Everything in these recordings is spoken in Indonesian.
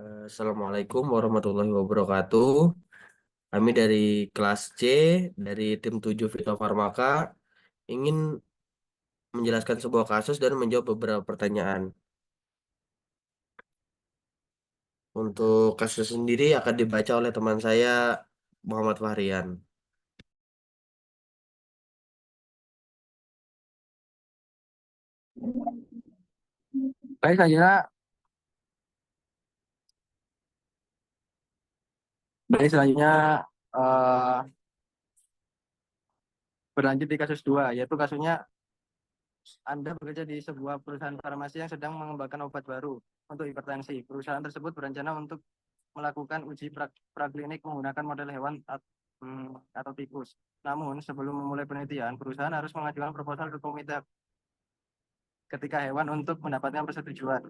Assalamualaikum warahmatullahi wabarakatuh. Kami dari kelas C, dari tim 7 Vito Farmaka, ingin menjelaskan sebuah kasus dan menjawab beberapa pertanyaan. Untuk kasus sendiri akan dibaca oleh teman saya, Muhammad Fahrian. Baik, selanjutnya eh, berlanjut di kasus 2, yaitu kasusnya Anda bekerja di sebuah perusahaan farmasi yang sedang mengembangkan obat baru untuk hipertensi. Perusahaan tersebut berencana untuk melakukan uji praklinik menggunakan model hewan atau tikus. Namun, sebelum memulai penelitian, perusahaan harus mengajukan proposal ke komite ketika hewan untuk mendapatkan persetujuan.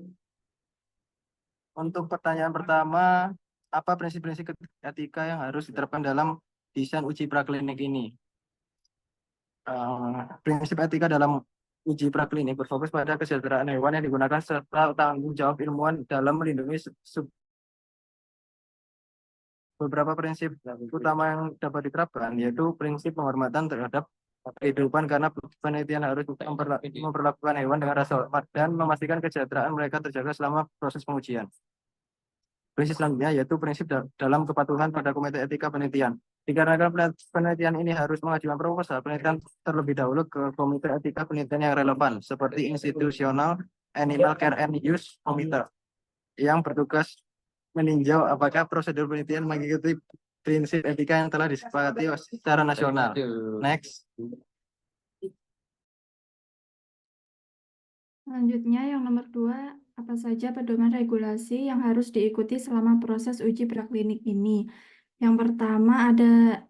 Untuk pertanyaan pertama, apa prinsip-prinsip etika yang harus diterapkan dalam desain uji praklinik ini? Prinsip etika dalam uji praklinik berfokus pada kesejahteraan hewan yang digunakan serta tanggung jawab ilmuwan dalam melindungi beberapa prinsip utama yang dapat diterapkan, yaitu prinsip penghormatan terhadap kehidupan karena penelitian harus memperlakukan hewan dengan rasa hormat dan memastikan kesejahteraan mereka terjaga selama proses pengujian. Prinsip selanjutnya yaitu prinsip dalam kepatuhan pada komite etika penelitian. Dikarenakan penelitian ini harus mengajukan proposal penelitian terlebih dahulu ke komite etika penelitian yang relevan, seperti institusional Animal Care and Use Committee, yang bertugas meninjau apakah prosedur penelitian mengikuti prinsip etika yang telah disepakati secara nasional. Next. Selanjutnya, yang nomor 2, apa saja pedoman regulasi yang harus diikuti selama proses uji praklinik ini? Yang pertama ada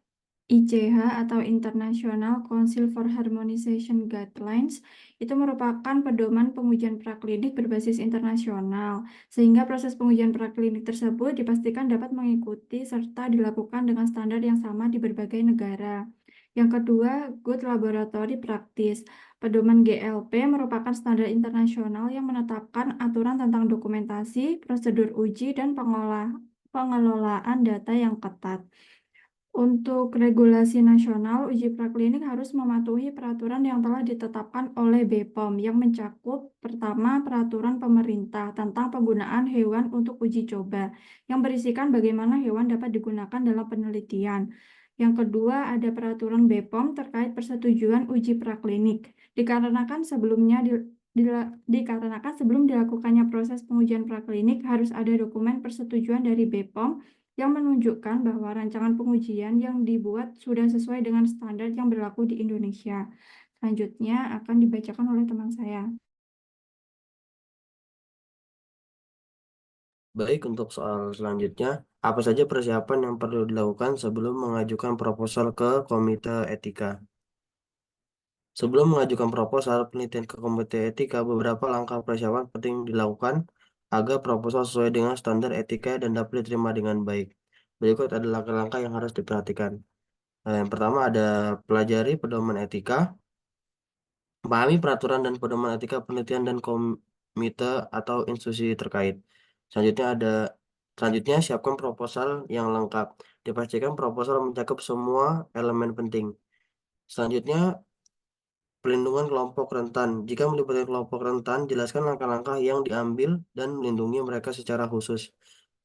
ICH atau International Council for Harmonization Guidelines. Itu merupakan pedoman pengujian praklinik berbasis internasional, sehingga proses pengujian praklinik tersebut dipastikan dapat mengikuti serta dilakukan dengan standar yang sama di berbagai negara. Yang kedua, Good Laboratory Practice. Pedoman GLP merupakan standar internasional yang menetapkan aturan tentang dokumentasi, prosedur uji, dan pengelolaan data yang ketat. Untuk regulasi nasional, uji praklinik harus mematuhi peraturan yang telah ditetapkan oleh BPOM yang mencakup pertama peraturan pemerintah tentang penggunaan hewan untuk uji coba yang berisikan bagaimana hewan dapat digunakan dalam penelitian. Yang kedua ada peraturan BPOM terkait persetujuan uji praklinik. Dikarenakan sebelum dilakukannya proses pengujian praklinik harus ada dokumen persetujuan dari BPOM yang menunjukkan bahwa rancangan pengujian yang dibuat sudah sesuai dengan standar yang berlaku di Indonesia. Selanjutnya akan dibacakan oleh teman saya. Baik, untuk soal selanjutnya, apa saja persiapan yang perlu dilakukan sebelum mengajukan proposal ke komite etika? Sebelum mengajukan proposal penelitian ke komite etika, beberapa langkah persiapan penting dilakukan agar proposal sesuai dengan standar etika dan dapat diterima dengan baik. Berikut ada langkah-langkah yang harus diperhatikan. Yang pertama ada pelajari pedoman etika, pahami peraturan dan pedoman etika penelitian dan komite atau institusi terkait. Selanjutnya selanjutnya siapkan proposal yang lengkap. Dipastikan proposal mencakup semua elemen penting. Selanjutnya pelindungan kelompok rentan. Jika melibatkan kelompok rentan, jelaskan langkah-langkah yang diambil dan melindungi mereka secara khusus.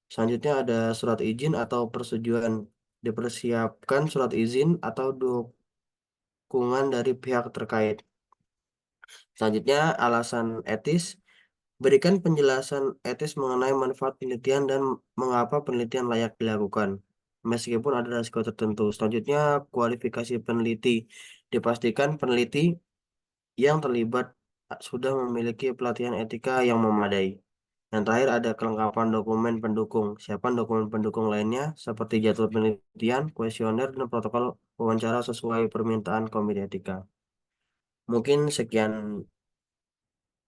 Selanjutnya ada surat izin atau persetujuan. Dipersiapkan surat izin atau dukungan dari pihak terkait. Selanjutnya, alasan etis. Berikan penjelasan etis mengenai manfaat penelitian dan mengapa penelitian layak dilakukan, meskipun ada risiko tertentu. Selanjutnya, kualifikasi peneliti. Dipastikan peneliti yang terlibat sudah memiliki pelatihan etika yang memadai. Dan terakhir ada kelengkapan dokumen pendukung. Siapkan dokumen pendukung lainnya seperti jadwal penelitian, kuesioner, dan protokol wawancara sesuai permintaan komite etika. Mungkin sekian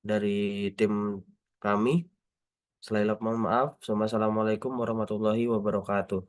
dari tim kami. Selain mohon maaf. Assalamualaikum warahmatullahi wabarakatuh.